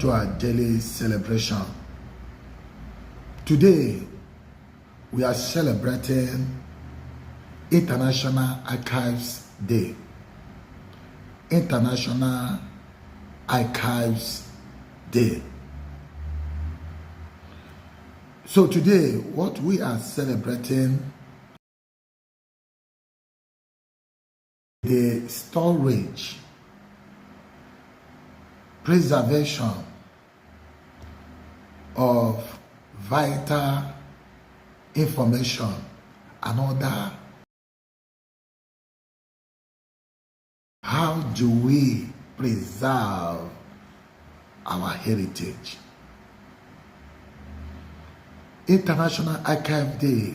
To our daily celebration. Today, we are celebrating International Archives Day. International Archives Day. So today, what we are celebrating, the storage, preservation of vital information and other. How do we preserve our heritage? International Archive Day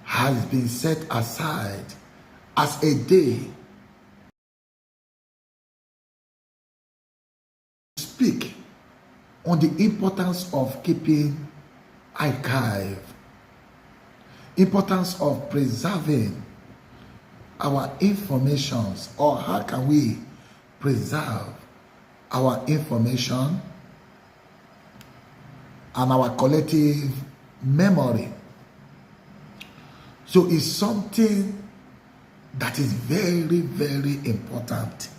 has been set aside as a day to speak on the importance of keeping archive, importance of preserving our informations, or how can we preserve our information and our collective memory. So it's something that is very, very important.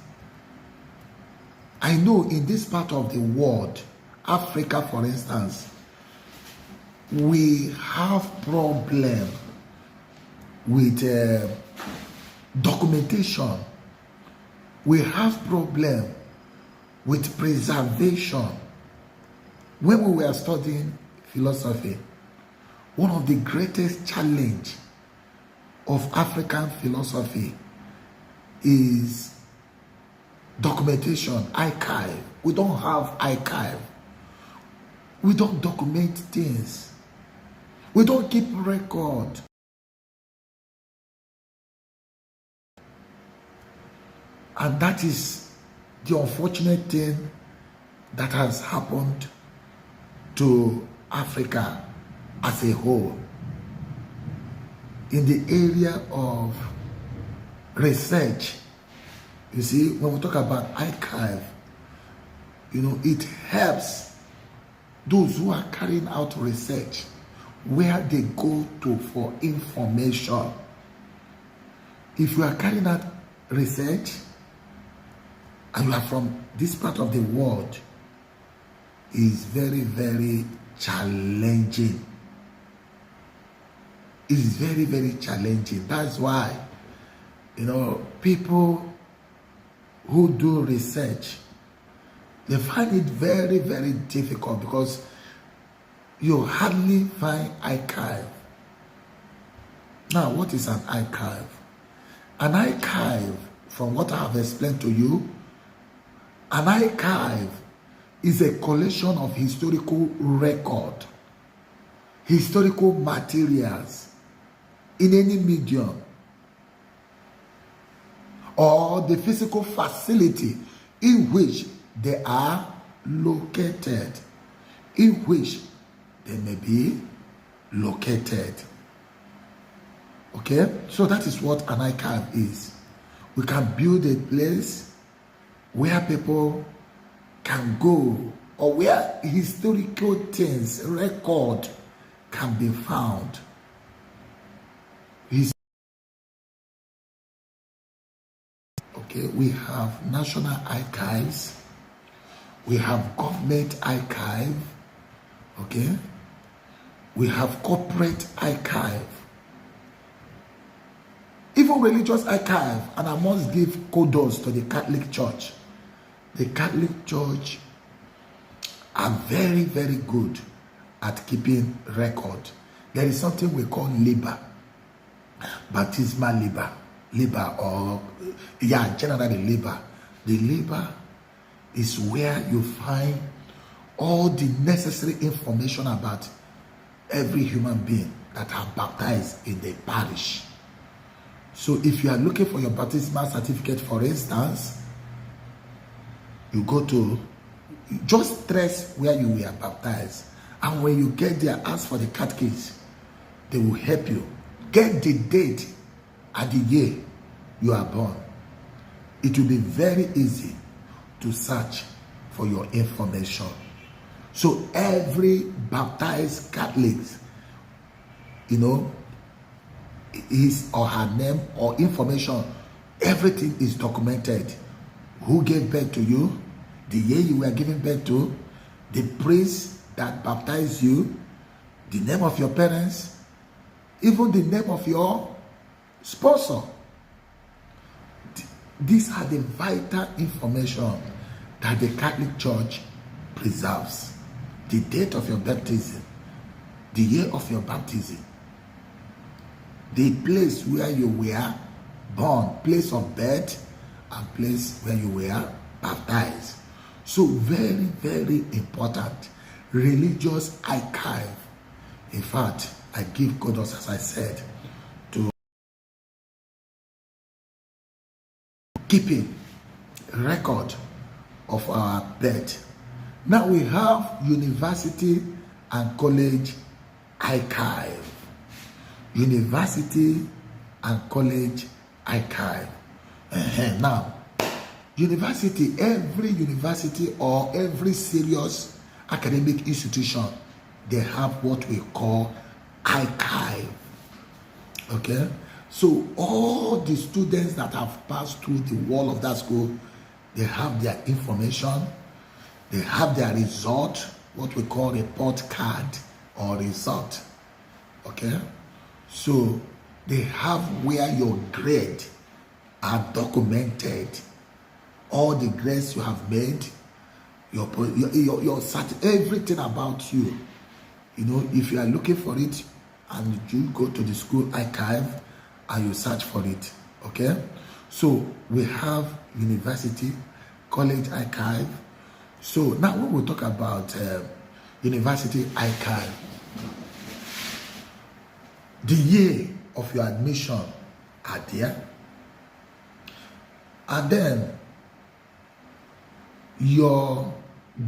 I know in this part of the world, Africa, for instance, we have problem with documentation. We have problem with preservation. When we were studying philosophy, one of the greatest challenge of African philosophy is documentation, archive. We don't have archive. We don't document things. We don't keep record. And that is the unfortunate thing that has happened to Africa as a whole. In the area of research, you see, when we talk about archive, it helps those who are carrying out research where they go to for information. If you are carrying out research and you are from this part of the world, is very, very challenging. It is very, very challenging. That's why, people who do research, they find it very, very difficult because you hardly find archive. Now, what is an archive? An archive, from what I have explained to you, an archive is a collection of historical record, historical materials in any medium, or the physical facility in which they are located, in which they may be located. Okay, so that is what an archive is. We can build a place where people can go, or where historical things, record can be found. Okay, we have national archives, we have government archive, okay, we have corporate archive, even religious archive. And I must give kudos to the Catholic Church. The Catholic Church are very, very good at keeping record. There is something we call liber, baptismal liber, or generally liber. The liber is where you find all the necessary information about every human being that are baptized in the parish. So if you are looking for your baptismal certificate, for instance, you go to, just trace where you were baptized, and when you get there, ask for the catechist. They will help you get the date and the year you are born. It will be very easy to search for your information. So every baptized Catholic, his or her name or information, everything is documented. Who gave birth to you, the year you were given birth to, the priest that baptized you, the name of your parents, even the name of your sponsor. These are the vital information that the Catholic Church preserves. The date of your baptism, the year of your baptism, the place where you were born, place of birth, and place where you were baptized. So very, very important religious archive. In fact, I give kudos, as I said, to keeping record of our birth. Now we have university and college archive. University and college archive. Now, university, every university or every serious academic institution, they have what we call archive. Okay? So all the students that have passed through the wall of that school, they have their information, they have their result, what we call report card or result. Okay? So they have where your grade are documented. All the grades you have made, your everything about you. If you are looking for it and you go to the school archive and you search for it. Okay? So we have university, college archive. So now when we talk about university archive, the year of your admission are there, and then your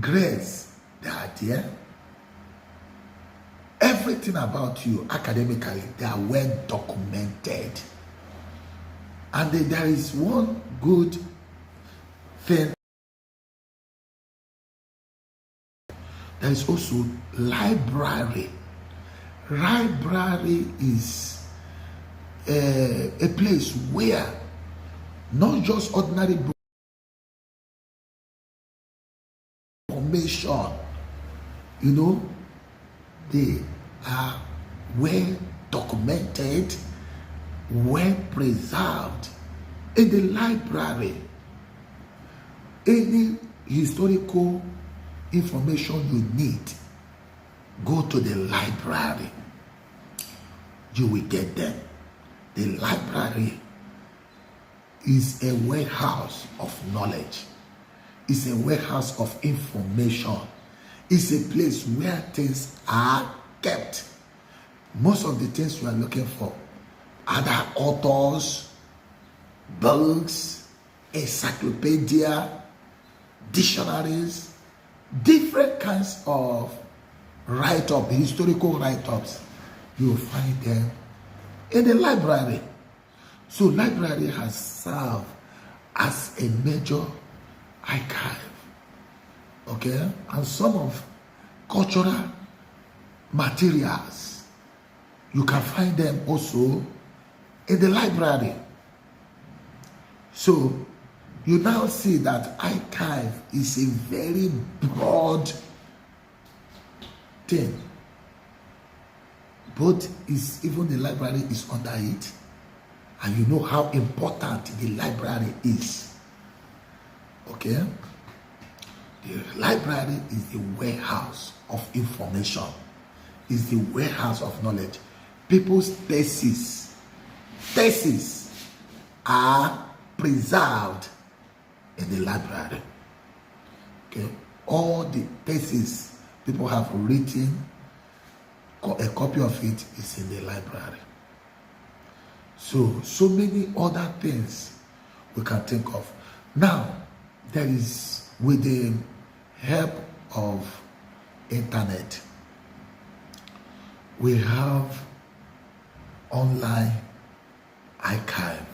grades, they are there. Everything about you academically, they are well documented. And there is one good thing. There is also library. Library is a place where not just ordinary book information, they are well documented, well preserved. In the library, any historical information you need, go to the library. You will get them. The library is a warehouse of knowledge. It's a warehouse of information. It's a place where things are kept. Most of the things you are looking for, other authors, books, encyclopedia, dictionaries, different kinds of write-up, historical write-ups, you will find them in the library. So library has served as a major archive. Okay? And some of cultural materials, you can find them also in the library. So you now see that archive is a very broad thing. But even the library is under it. And you know how important the library is. Okay? The library is the warehouse of information. Is the warehouse of knowledge. People's theses are preserved in the library. Okay? All the theses people have written, a copy of it is in the library. So many other things we can think of. Now, there is, with the help of internet, we have online archive.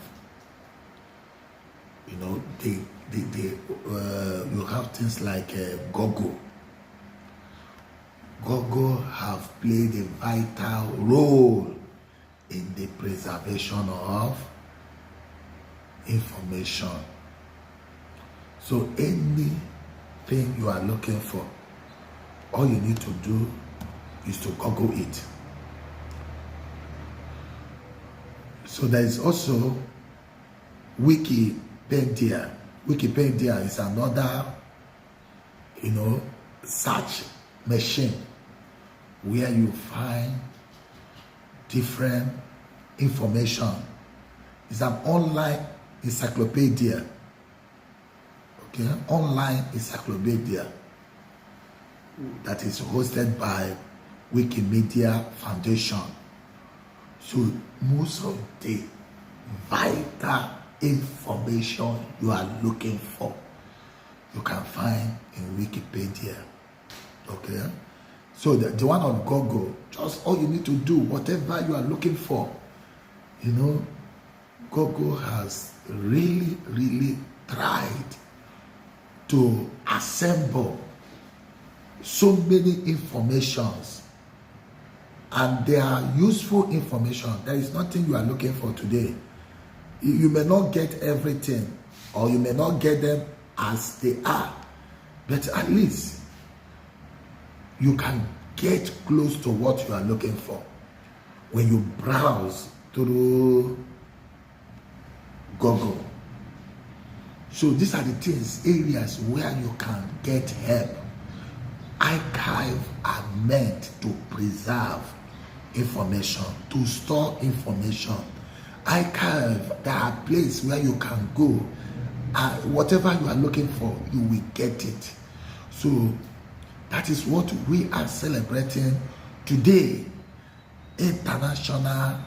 you have things like Google. Google have played a vital role in the preservation of information. So anything you are looking for, all you need to do is to Google it. So there is also Wikipedia. Wikipedia is another, search machine where you find different information. It's an online encyclopedia. Okay, online encyclopedia that is hosted by Wikimedia Foundation. So most of the vital information you are looking for, you can find in Wikipedia. Okay, so the one on Google, just all you need to do, whatever you are looking for, Google has really tried to assemble so many informations, and they are useful information. There is nothing you are looking for today. You may not get everything, or you may not get them as they are, but at least you can get close to what you are looking for when you browse through Google. So these are the things, areas where you can get help. Archives are meant to preserve information, to store information. Archive, there are places where you can go, whatever you are looking for, you will get it. So that is what we are celebrating today, International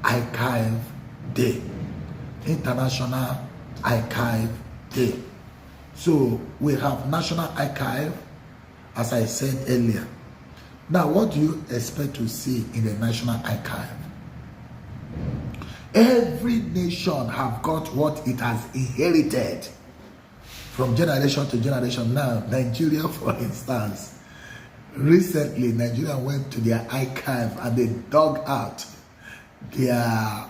Archive Day. International Archive Day. So we have National Archive, as I said earlier. Now, what do you expect to see in the National Archive? Every nation have got what it has inherited from generation to generation. Now, Nigeria, for instance, recently Nigeria went to their archive and they dug out their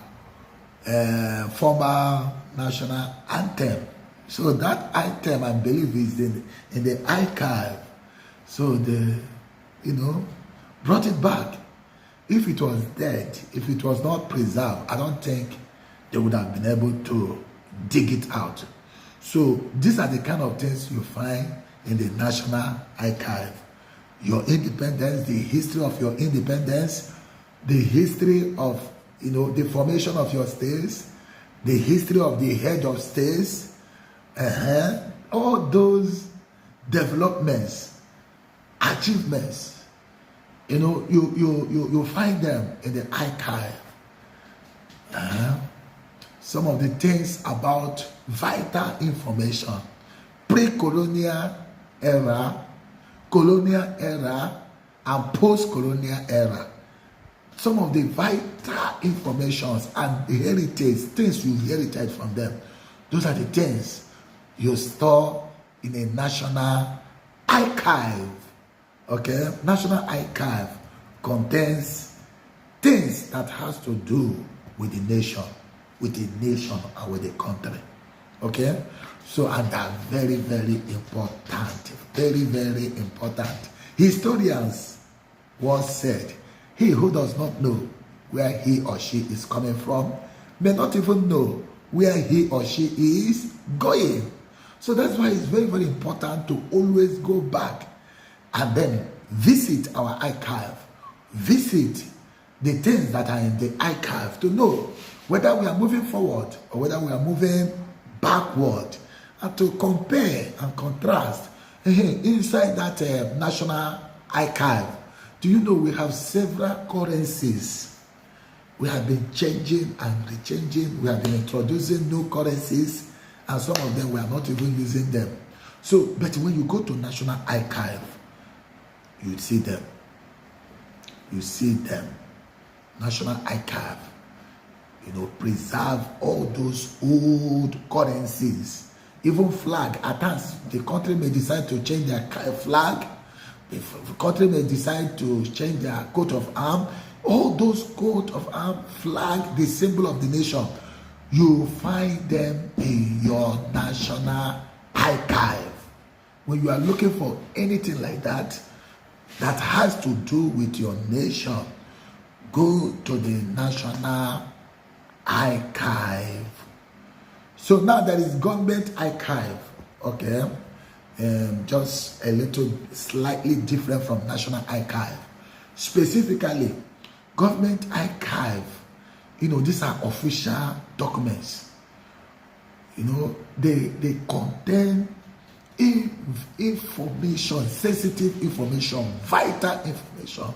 former national anthem. So that anthem, I believe, is in the archive. So they, brought it back. If it was dead, if it was not preserved, I don't think they would have been able to dig it out. So these are the kind of things you find in the National Archive. Your independence, the history of your independence, the history of, the formation of your states, the history of the head of states, all those developments, achievements, you find them in the archive. Some of the things about vital information, pre-colonial era, colonial era, and post-colonial era. Some of the vital informations and the heritage, things you inherited from them, those are the things you store in a national archive. Okay, National Archive contains things that has to do with the nation, and with the country. Okay, so and they are very important, very important. Historians once said, he who does not know where he or she is coming from may not even know where he or she is going. So that's why it's very important to always go back and then visit our archive, visit the things that are in the archive to know whether we are moving forward or whether we are moving backward, and to compare and contrast. Inside that National Archive, do you know we have several currencies? We have been changing and rechanging. We have been introducing new currencies, and some of them we are not even using them. So, but when you go to National Archive, you see them. You see them. National Archive, preserve all those old currencies. Even flag, at times the country may decide to change their flag. The country may decide to change their coat of arms. All those coat of arms, flag, the symbol of the nation, you find them in your national archive. When you are looking for anything like that, that has to do with your nation, go to the National Archive. So now there is Government Archive, okay? Just a little slightly different from National Archive. Specifically, Government Archive, these are official documents. They contain information, sensitive information, vital information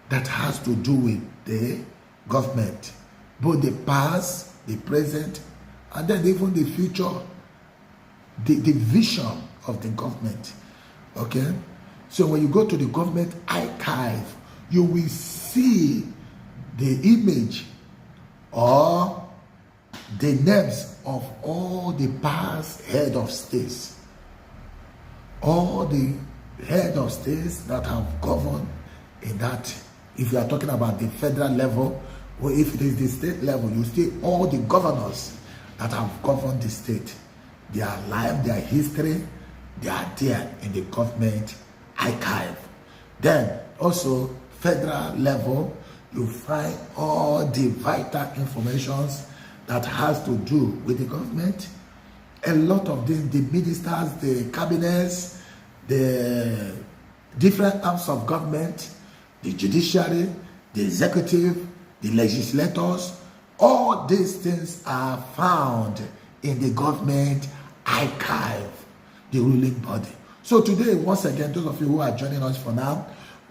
that has to do with the government, both the past, the present, and then even the future, the vision of the government. Okay? So when you go to the Government Archive, you will see the image or the names of all the past head of states. All the head of states that have governed in that, if you are talking about the federal level, or if it is the state level, you see all the governors that have governed the state. Their life, their history, they are there in the Government Archive. Then also federal level, you find all the vital informations that has to do with the government. A lot of them, the ministers, the cabinets, the different arms of government, the judiciary, the executive, the legislators, all these things are found in the Government Archive, the ruling body. So today, once again, those of you who are joining us for now,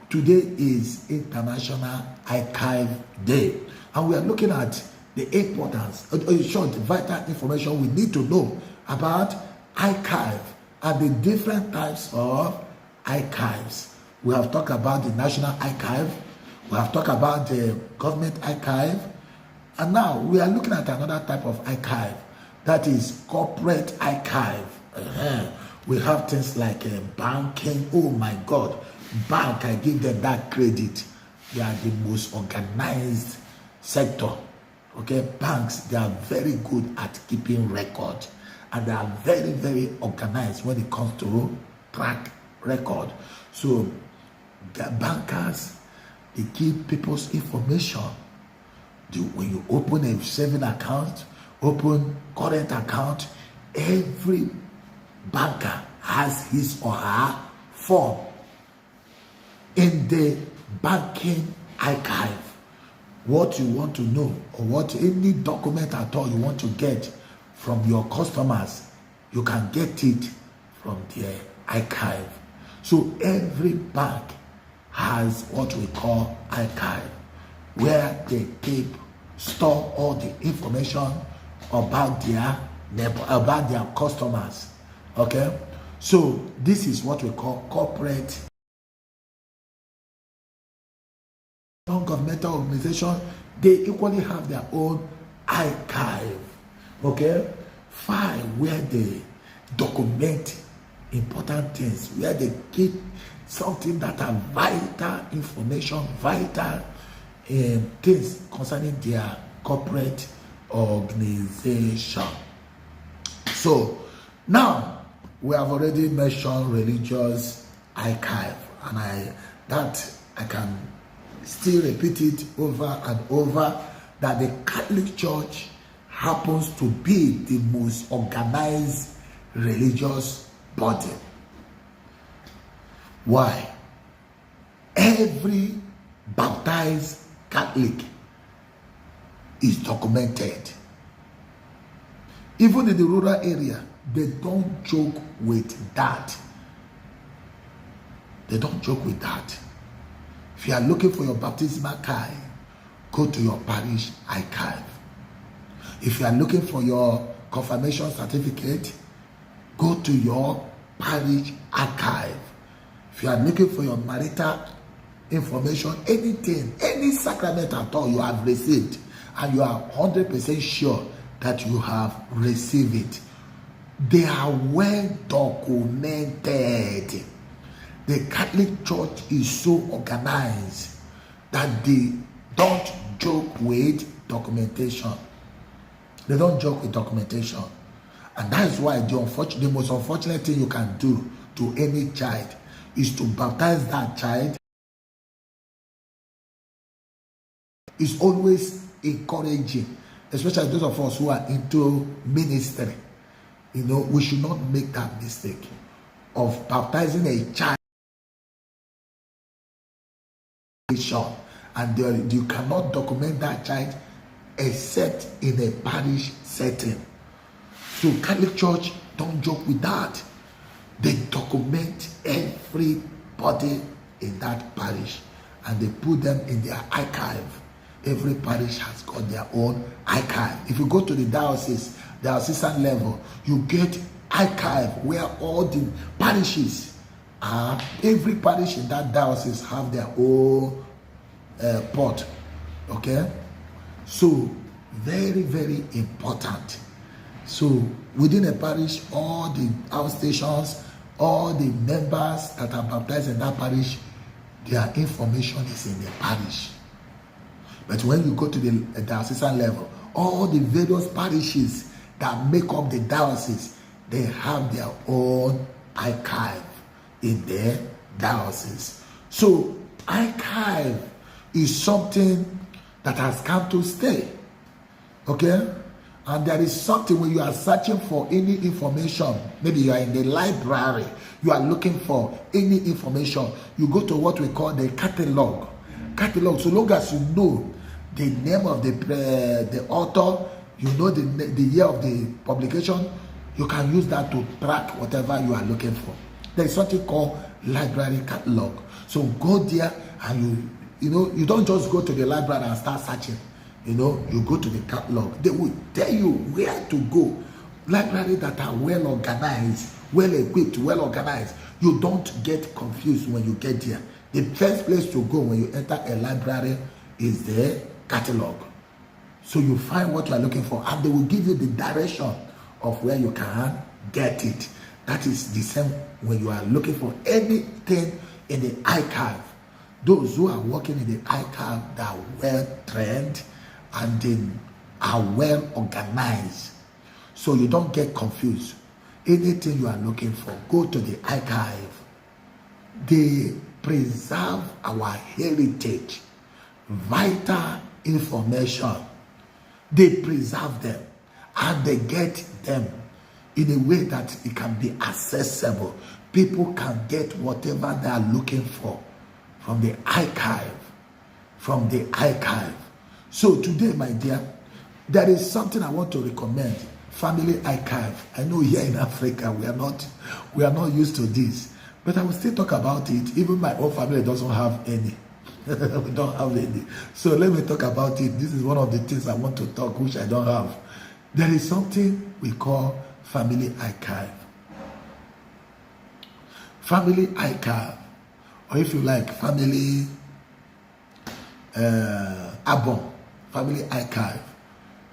today is International Archive Day. And we are looking at the importance, short, vital information we need to know about archive and the different types of archives. We have talked about the National Archive, we have talked about the Government Archive, and now we are looking at another type of archive, that is corporate archive. We have things like banking. Oh my God, bank, I give them that credit. They are the most organized sector. Okay, banks, they are very good at keeping record, and they are very, very organized when it comes to track record. So the bankers, they keep people's information. When you open a saving account, open current account, every banker has his or her form in the banking archive. What you want to know, or what any document at all you want to get from your customers, you can get it from their archive. So every bank has what we call archive, where they store all the information about their neighbor, about their customers. Okay, so this is what we call corporate. Non-governmental organization, they equally have their own archive. Okay, file where they document important things, where they keep something that are vital information, vital things concerning their corporate organization. So now we have already mentioned religious archive, and I can still repeat it over and over, that the Catholic Church happens to be the most organized religious body. Why? Every baptized Catholic is documented. Even in the rural area, they don't joke with that. They don't joke with that. If you are looking for your baptismal card, go to your parish archive. If you are looking for your confirmation certificate, go to your parish archive. If you are looking for your marital information, anything, any sacrament at all you have received, and you are 100% sure that you have received it, They are well documented. The Catholic Church is so organized that they don't joke with documentation. They don't joke with documentation. And that is why the most unfortunate thing you can do to any child is to baptize that child. It's always encouraging, especially those of us who are into ministry. We should not make that mistake of baptizing a child and you cannot document that child except in a parish setting. So Catholic Church don't joke with that. They document everybody in that parish and they put them in their archive. Every parish has got their own archive. If you go to the diocesan level, you get archive where all the parishes are. Every parish in that diocese have their own port. Okay, so very, very important. So within a parish, all the outstations, all the members that are baptized in that parish, their information is in the parish. But when you go to the diocesan level, all the various parishes that make up the diocese, they have their own archive in their diocese. So archive is something that has come to stay. Okay? And there is something when you are searching for any information, maybe you are in the library, you are looking for any information, you go to what we call the catalog. So long as you know the name of the author, you know the year of the publication, you can use that to track whatever you are looking for. There is something called library catalog. So go there and you don't just go to the library and start searching. You go to the catalog. They will tell you where to go. Libraries that are well organized, well equipped, well organized. You don't get confused when you get there. The first place to go when you enter a library is the catalog. So you find what you are looking for and they will give you the direction of where you can get it. That is the same when you are looking for anything in the archive. Those who are working in the archive, they are well trained and they are well organized. So you don't get confused. Anything you are looking for, go to the archive. They preserve our heritage, vital information. They preserve them and they get them in a way that it can be accessible. People can get whatever they are looking for from the archive. So today, my dear, there is something I want to recommend. Family archive. I know here in Africa we are not used to this, but I will still talk about it. Even my own family doesn't have any. We don't have any. So let me talk about it. This is one of the things I want to talk, which I don't have. There is something we call family archive. Family archive, or if you like, family album, family archive.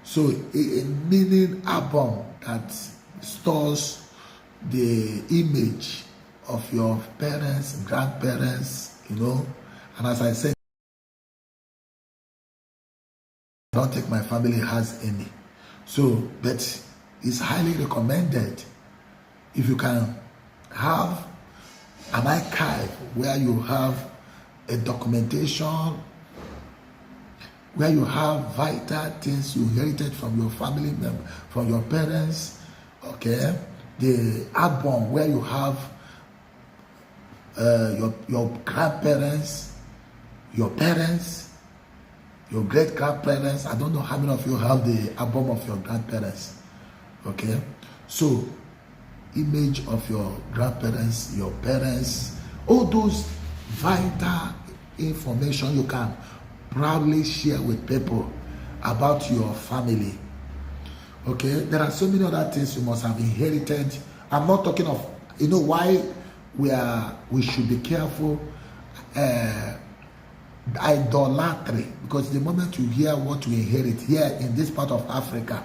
So a meaning album that stores the image of your parents, grandparents, and as I said, I don't think my family has any. So, but it's highly recommended if you can have an archive where you have a documentation, where you have vital things you inherited from your family member, from your parents. Okay, the album where you have your grandparents, your parents, your great grandparents. I don't know how many of you have the album of your grandparents. Okay, so image of your grandparents, your parents, all those vital information you can proudly share with people about your family. Okay, there are so many other things you must have inherited. I'm not talking of, why we should be careful. Idolatry, because the moment you hear what you inherit here in this part of Africa,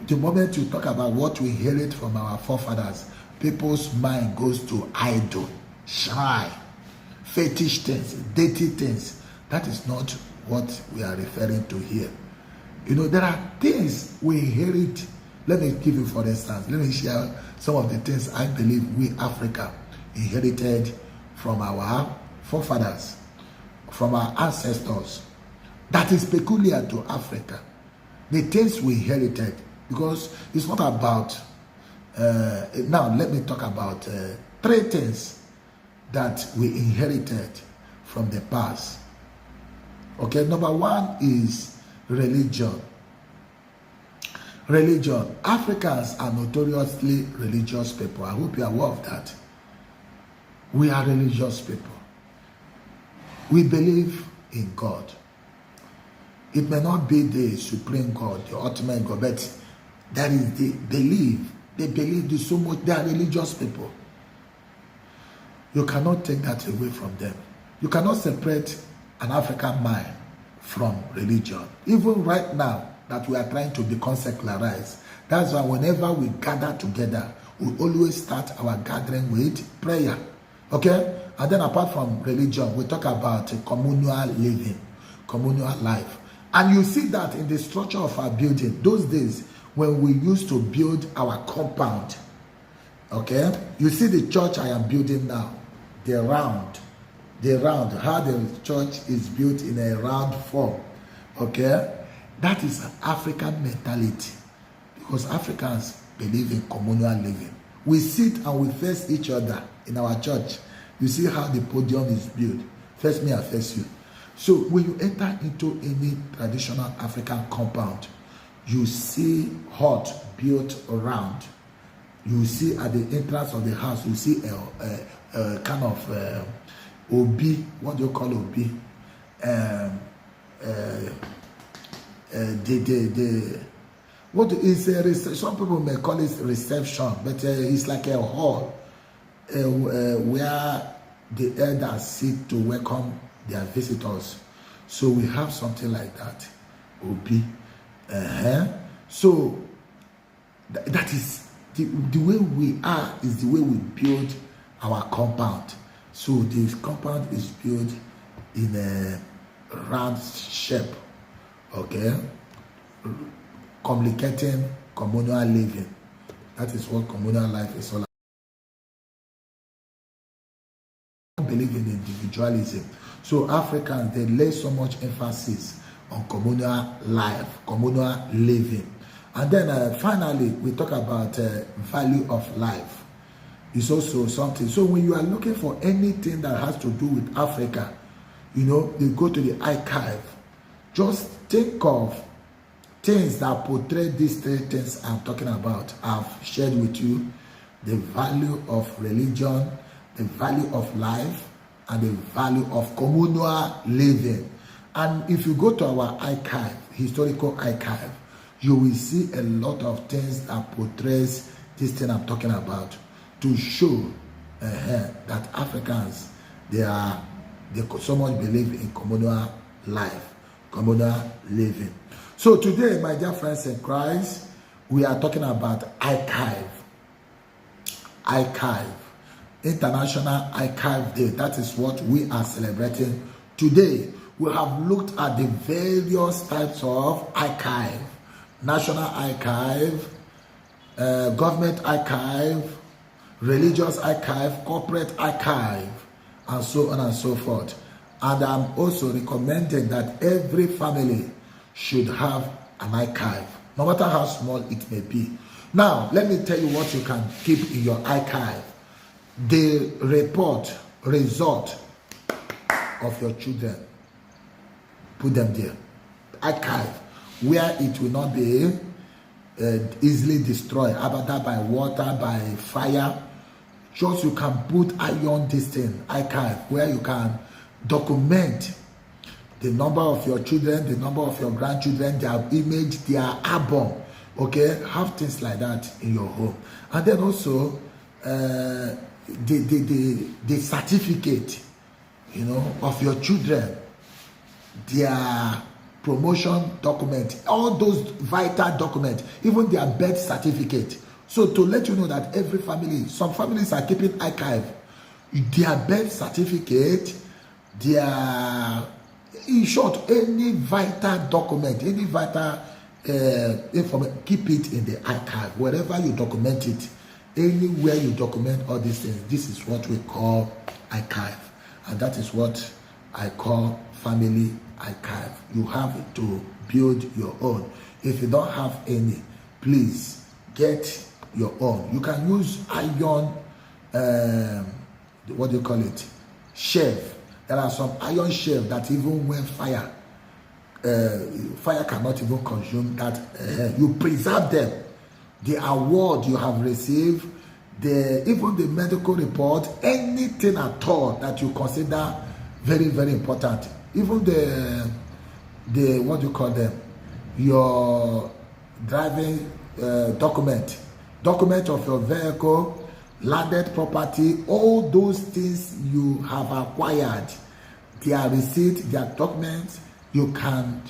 The moment you talk about what we inherit from our forefathers, people's mind goes to idol, shrine, fetish things, dirty things. That is not what we are referring to here. You know, there are things we inherit. Let me give you, for instance, let me share some of the things I believe we Africa inherited from our forefathers, from our ancestors. That is peculiar to Africa. The things we inherited, because it's not about, now let me talk about 3 things that we inherited from the past. Okay, number 1 is religion. Religion. Africans are notoriously religious people. I hope you are aware of that. We are religious people. We believe in God. It may not be the supreme God, the ultimate God, but that is the belief. They believe this so much. They are religious people. You cannot take that away from them. You cannot separate an African mind from religion. Even right now that we are trying to become secularized, that's why whenever we gather together, we always start our gathering with prayer. Okay? And then apart from religion, we talk about communal living, communal life. And you see that in the structure of our building. Those days when we used to build our compound, okay? You see the church I am building now, the round, how the church is built in a round form, okay? That is an African mentality, because Africans believe in communal living. We sit and we face each other in our church. You see how the podium is built. Face me, I face you. So when you enter into any traditional African compound, you see hut built around. You see at the entrance of the house, you see a kind of obi. What do you call obi? What is a some people may call it reception, but it's like a hall where the elders sit to welcome their visitors. So we have something like that, obi. So that is the way we are, is the way we build our compound. So this compound is built in a round shape, okay, communicating communal living. That is what communal life is all about. Believe in individualism. So Africans, they lay so much emphasis on communal life, communal living. And then finally, we talk about value of life. It's also something. So when you are looking for anything that has to do with Africa, you know, you go to the archive. Just think of things that portray these 3 things I'm talking about. I've shared with you the value of religion, the value of life, and the value of communal living. And if you go to our archive, historical archive, you will see a lot of things that portrays this thing I'm talking about, to show that Africans, they so much believe in communal life, communal living. So today, my dear friends in Christ, we are talking about archive. International Archive Day. That is what we are celebrating today. We have looked at the various types of archive: national archive, government archive, religious archive, corporate archive, and so on and so forth. And I'm also recommending that every family should have an archive, no matter how small it may be. Now, let me tell you what you can keep in your archive. The result of your children, put them there. Archive, where it will not be easily destroyed, either by water, by fire. Just you can put iron this thing, archive, where you can document the number of your children, the number of your grandchildren, their image, their album. Okay, have things like that in your home. And then also the certificate, you know, of your children, their promotion document, all those vital documents, even their birth certificate. So to let you know that every family, some families are keeping archive, their birth certificate, their, in short, any vital document, any vital information, keep it in the archive. Wherever you document it, anywhere you document all these things, this is what we call archive. And that is what I call family archive. You have to build your own. If you don't have any, please get your own. You can use iron, what do you call it? Shelf. There are some iron shelf that even when fire cannot even consume that. You preserve them. The award you have received, even the medical report, anything at all that you consider very, very important. Even the what do you call them? Your driving document of your vehicle, landed property, all those things you have acquired, their receipt, their documents, you can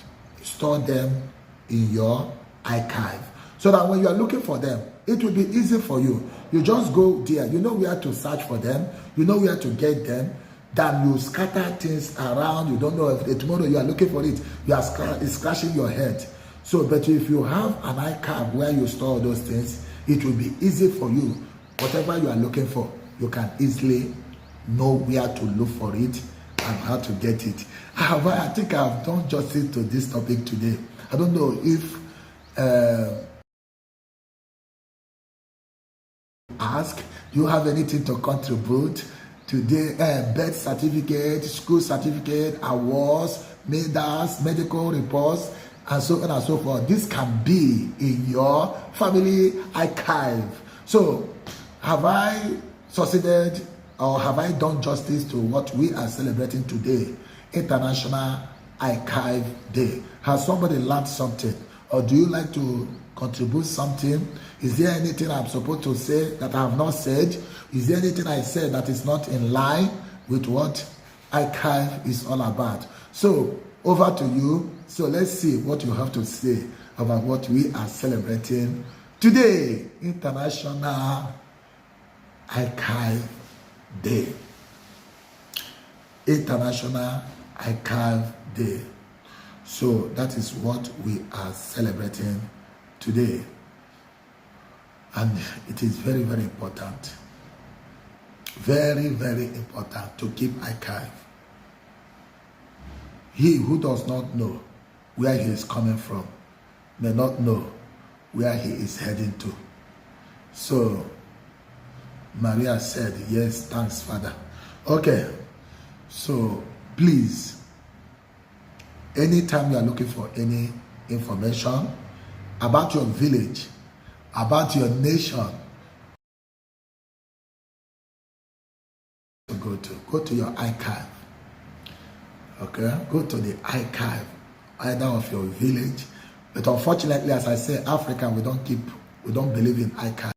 store them in your archive. So that when you are looking for them, it will be easy for you. You just go there. You know where to search for them. You know where to get them. Then you scatter things around. You don't know if tomorrow you are looking for it. You are scratching your head. So, but if you have an archive where you store those things, it will be easy for you. Whatever you are looking for, you can easily know where to look for it and how to get it. However, I think I've done justice to this topic today. I don't know if ask, do you have anything to contribute today? Birth certificate, school certificate, awards, medals, medical reports, and so on and so forth. This can be in your family archive. So, have I succeeded or have I done justice to what we are celebrating today, International Archive Day? Has somebody learned something? Or do you like to contribute something? Is there anything I'm supposed to say that I have not said? Is there anything I said that is not in line with what archive is all about? So, over to you. So let's see what you have to say about what we are celebrating today, International Archive Day. International Archive Day. So that is what we are celebrating today. And it is very, very important. Very, very important to keep archive. He who does not know where he is coming from may not know where he is heading to. So Maria said, yes, thanks, Father. Okay, so please, anytime you are looking for any information about your village, about your nation, go to your archive. Okay, go to the archive, either of your village. But unfortunately, as I say, Africa, we don't believe in archive.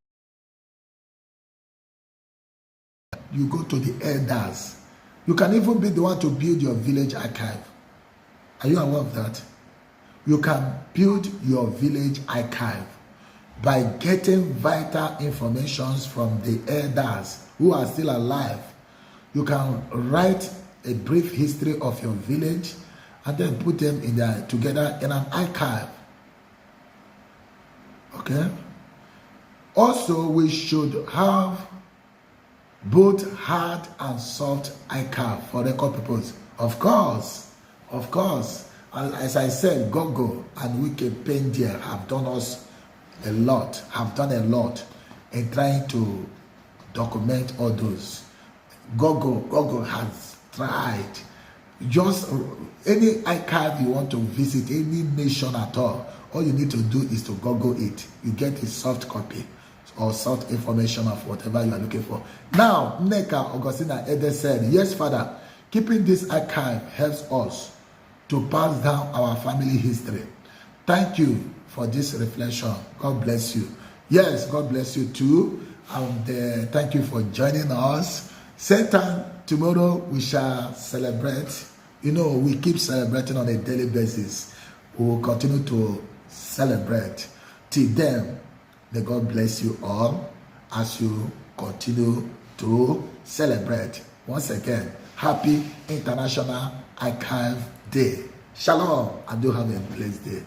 You go to the elders. You can even be the one to build your village archive. Are you aware of that? You can build your village archive by getting vital information from the elders who are still alive. You can write a brief history of your village and then put them together in an archive. Okay? Also, we should have both hard and soft archive for record purpose. Of course. And as I said, Google and Wikipedia have done a lot in trying to document all those. Google has tried. Just any archive you want to visit, any nation at all you need to do is to Google it. You get a soft copy or soft information of whatever you are looking for. Now, Nneka Augustina Ede said, yes, Father, keeping this archive helps us to pass down our family history. Thank you for this reflection. God bless you. Yes, God bless you too. And thank you for joining us. Same time, tomorrow we shall celebrate. You know, we keep celebrating on a daily basis. We will continue to celebrate. Till then, may God bless you all as you continue to celebrate. Once again, happy International Archive Day. Shalom, and do have a blessed day.